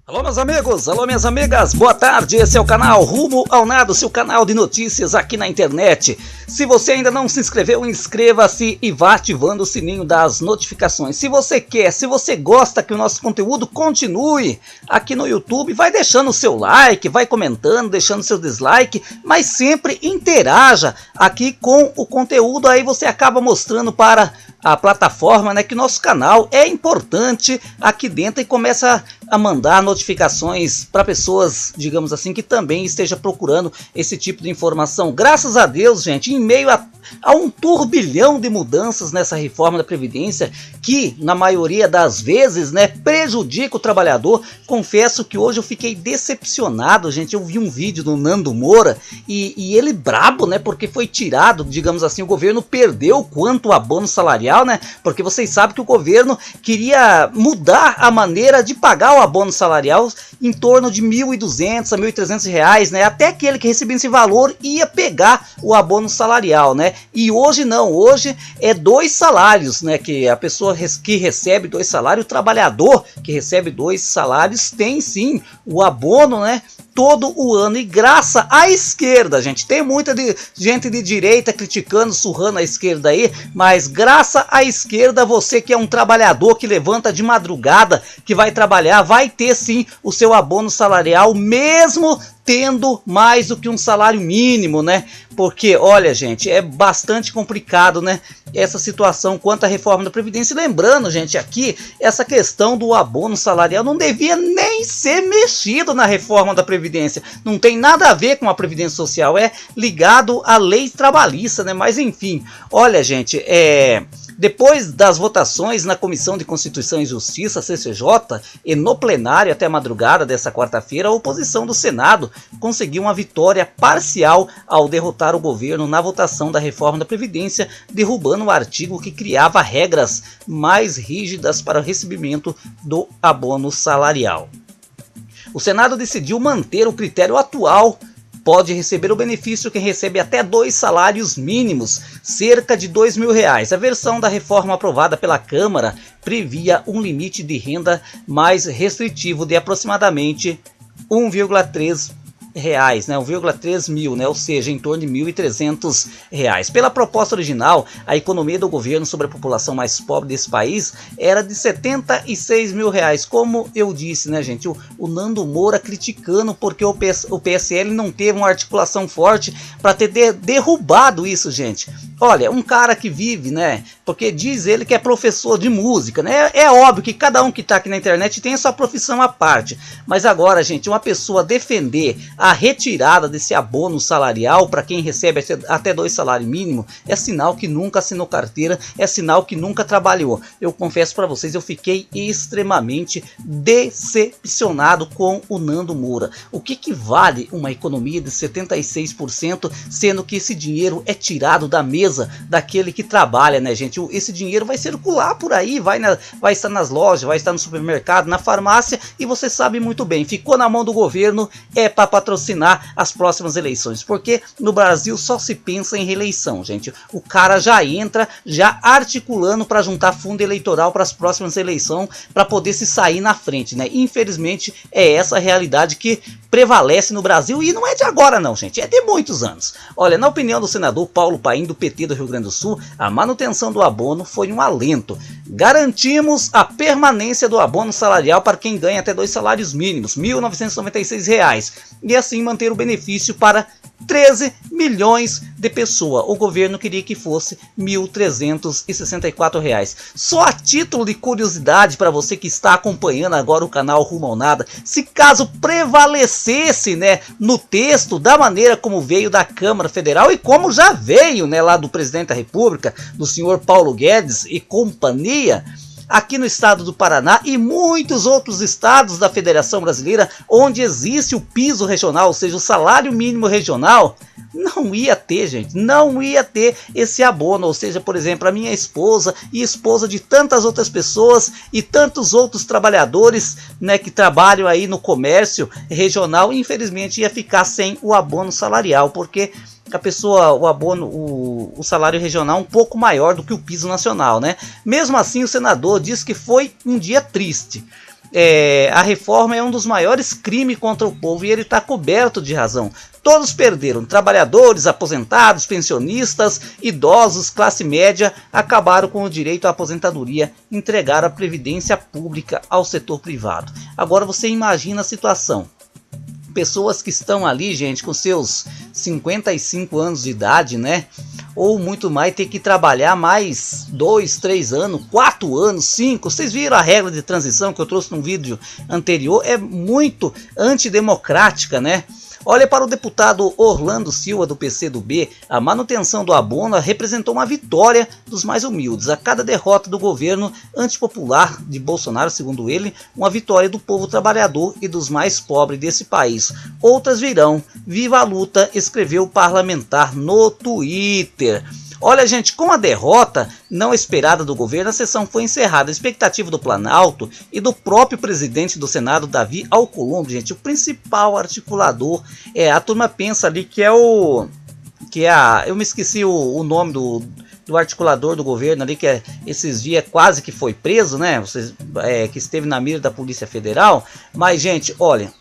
Alô meus amigos, alô minhas amigas, boa tarde, esse é o canal Rumo ao Nada, seu canal de notícias aqui na internet. Se você ainda não se inscreveu, inscreva-se e vá ativando o sininho das notificações. Se você quer, se você gosta que o nosso conteúdo continue aqui no YouTube, vai deixando o seu like, vai comentando, deixando seu dislike, mas sempre interaja aqui com o conteúdo, aí você acaba mostrando para a plataforma, né, que nosso canal é importante aqui dentro e começa a mandar notificações para pessoas, digamos assim, que também esteja procurando esse tipo de informação. Graças a Deus, gente, em meio a um turbilhão de mudanças nessa reforma da Previdência, que na maioria das vezes, né, prejudica o trabalhador. Confesso que hoje eu fiquei decepcionado, gente. Eu vi um vídeo do Nando Moura e ele brabo, né, porque foi tirado, digamos assim, o governo perdeu quanto abono salarial, né, porque vocês sabem que o governo queria mudar a maneira de pagar o abono salarial em torno de R$ 1.200 a R$ 1.300, né, até aquele que recebia esse valor ia pegar o abono salarial, né. E hoje não, hoje é 2 salários, né, que a pessoa que recebe 2 salários, o trabalhador que recebe 2 salários tem sim o abono, né, todo o ano. E graças à esquerda, gente, tem muita gente de direita criticando, surrando a esquerda aí, mas graças à esquerda, você que é um trabalhador que levanta de madrugada, que vai trabalhar, vai ter sim o seu abono salarial, mesmo tendo mais do que um salário mínimo, né? Porque, olha, gente, é bastante complicado, né, essa situação quanto à reforma da Previdência. Lembrando, gente, aqui, essa questão do abono salarial não devia nem ser mexido na reforma da Previdência. Não tem nada a ver com a Previdência Social, é ligado à lei trabalhista, né? Mas, enfim, olha, gente, depois das votações na Comissão de Constituição e Justiça, CCJ, e no plenário até a madrugada dessa quarta-feira, a oposição do Senado conseguiu uma vitória parcial ao derrotar o governo na votação da reforma da Previdência, derrubando o artigo que criava regras mais rígidas para o recebimento do abono salarial. O Senado decidiu manter o critério atual. Pode receber o benefício quem recebe até 2 salários mínimos, cerca de R$ 2.000. A versão da reforma aprovada pela Câmara previa um limite de renda mais restritivo de aproximadamente R$ 1,3 mil, né? Ou seja, em torno de R$ 1.300. Pela proposta original, a economia do governo sobre a população mais pobre desse país era de R$ 76 mil. Como eu disse, né, gente, o Nando Moura criticando porque o PSL não teve uma articulação forte para ter derrubado isso, gente. Olha, um cara que vive, né, porque diz ele que é professor de música, né, é óbvio que cada um que está aqui na internet tem a sua profissão à parte, mas agora, gente, uma pessoa defender a retirada desse abono salarial para quem recebe até 2 salários mínimos é sinal que nunca assinou carteira, é sinal que nunca trabalhou. Eu confesso para vocês, eu fiquei extremamente decepcionado com o Nando Moura. O que vale uma economia de 76%, sendo que esse dinheiro é tirado da mesa daquele que trabalha, né, gente? Esse dinheiro vai circular por aí, vai estar nas lojas, vai estar no supermercado, na farmácia, e você sabe muito bem, ficou na mão do governo, é para patrocinar as próximas eleições, porque no Brasil só se pensa em reeleição, gente. O cara já entra já articulando para juntar fundo eleitoral para as próximas eleições, para poder se sair na frente, né? Infelizmente é essa a realidade que prevalece no Brasil, e não é de agora não, gente, é de muitos anos. Olha, na opinião do senador Paulo Paim, do PT do Rio Grande do Sul, a manutenção do abono foi um alento. Garantimos a permanência do abono salarial para quem ganha até 2 salários mínimos, R$ 1.996, e assim manter o benefício para 13 milhões de pessoas. O governo queria que fosse R$ 1.364. Só a título de curiosidade para você que está acompanhando agora o canal Rumo ao Nada, se caso prevalecesse, né, no texto da maneira como veio da Câmara Federal e como já veio, né, lá do presidente da República, do senhor Paulo Guedes e companhia, aqui no estado do Paraná e muitos outros estados da Federação Brasileira, onde existe o piso regional, ou seja, o salário mínimo regional, não ia ter, gente, não ia ter esse abono. Ou seja, por exemplo, a minha esposa e esposa de tantas outras pessoas e tantos outros trabalhadores, né, que trabalham aí no comércio regional, infelizmente ia ficar sem o abono salarial, porque a pessoa, o abono, o salário regional é um pouco maior do que o piso nacional, né? Mesmo assim, o senador diz que foi um dia triste. a reforma é um dos maiores crimes contra o povo e ele está coberto de razão. Todos perderam, trabalhadores, aposentados, pensionistas, idosos, classe média, acabaram com o direito à aposentadoria, entregaram a previdência pública ao setor privado. Agora você imagina a situação. Pessoas que estão ali, gente, com seus 55 anos de idade, né? Ou muito mais, ter que trabalhar mais 2, 3 anos, 4 anos, 5. Vocês viram a regra de transição que eu trouxe num vídeo anterior? É muito antidemocrática, né? Olha para o deputado Orlando Silva do PCdoB, a manutenção do abono representou uma vitória dos mais humildes. A cada derrota do governo antipopular de Bolsonaro, segundo ele, uma vitória do povo trabalhador e dos mais pobres desse país. Outras virão. Viva a luta, escreveu o parlamentar no Twitter. Olha, gente, com a derrota não esperada do governo, a sessão foi encerrada. A expectativa do Planalto e do próprio presidente do Senado, Davi Alcolumbre, gente, o principal articulador, a turma pensa ali que eu me esqueci o nome do articulador do governo ali, que esses dias quase que foi preso, né, que esteve na mira da Polícia Federal. Mas, gente, olha,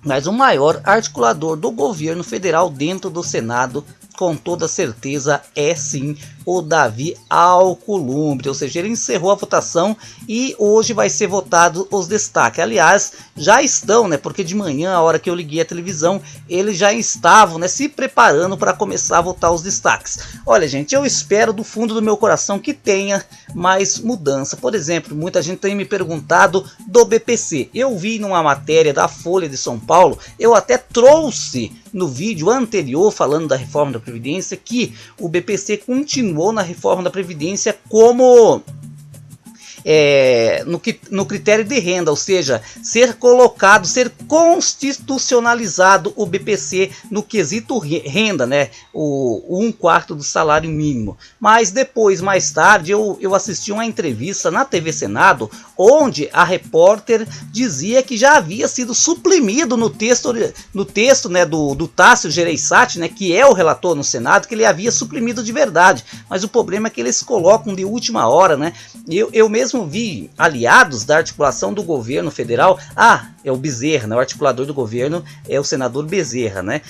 mas o maior articulador do governo federal dentro do Senado, com toda certeza, é sim o Davi Alcolumbre, ou seja, ele encerrou a votação e hoje vai ser votado os destaques. Aliás, já estão, né, porque de manhã, a hora que eu liguei a televisão, eles já estavam, né, se preparando para começar a votar os destaques. Olha, gente, eu espero do fundo do meu coração que tenha mais mudança. Por exemplo, muita gente tem me perguntado do BPC. Eu vi numa matéria da Folha de São Paulo, eu até trouxe no vídeo anterior falando da reforma da Previdência que o BPC continuou na reforma da Previdência como no critério de renda, ou seja, ser colocado, ser constitucionalizado o BPC no quesito renda, né, o 1/4 do salário mínimo. Mas depois, mais tarde, eu assisti uma entrevista na TV Senado, onde a repórter dizia que já havia sido suprimido no texto, né, do Tássio Gereissati, né, que é o relator no Senado, que ele havia suprimido de verdade. Mas o problema é que eles colocam de última hora, né? Eu mesmo vi aliados da articulação do governo federal, é o Bezerra, né, o articulador do governo é o senador Bezerra, né,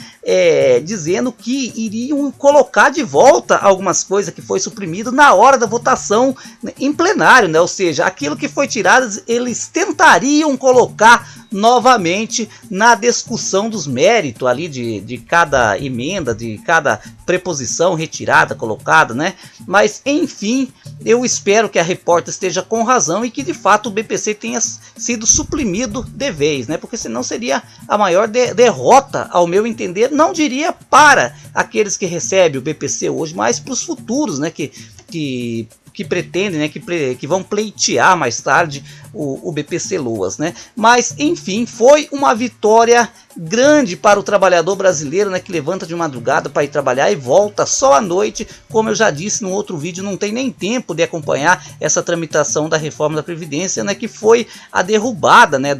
dizendo que iriam colocar de volta algumas coisas que foi suprimido na hora da votação, né, em plenário, né, ou seja, aquilo que foi tirado eles tentariam colocar novamente na discussão dos méritos ali de cada emenda, de cada preposição retirada, colocada, né? Mas enfim, eu espero que a repórter esteja com razão e que de fato o BPC tenha sido suprimido de vez, né? Porque senão seria a maior derrota, ao meu entender, não diria para aqueles que recebem o BPC hoje, mas para os futuros, né? Que pretendem, né, que vão pleitear mais tarde o BPC Loas, né? Mas enfim, foi uma vitória grande para o trabalhador brasileiro, né, que levanta de madrugada para ir trabalhar e volta só à noite. Como eu já disse no outro vídeo, não tem nem tempo de acompanhar essa tramitação da reforma da Previdência, né, que foi a derrubada, né,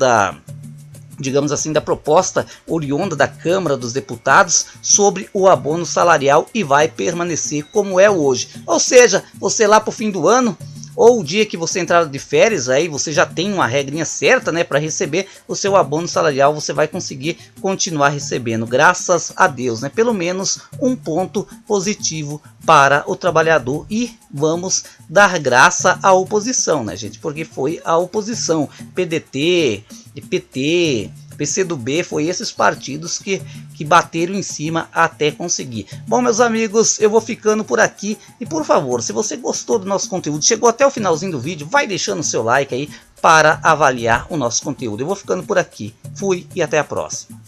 digamos assim, da proposta oriunda da Câmara dos Deputados sobre o abono salarial e vai permanecer como é hoje. Ou seja, você lá para o fim do ano ou o dia que você entrar de férias, aí você já tem uma regrinha certa, né, para receber o seu abono salarial, você vai conseguir continuar recebendo, graças a Deus, né, pelo menos um ponto positivo para o trabalhador. E vamos dar graça à oposição, né, gente, porque foi a oposição, PDT, PT, PCdoB, foi esses partidos que bateram em cima até conseguir. Bom, meus amigos, eu vou ficando por aqui e, por favor, se você gostou do nosso conteúdo, chegou até o finalzinho do vídeo, vai deixando o seu like aí para avaliar o nosso conteúdo. Eu vou ficando por aqui. Fui e até a próxima.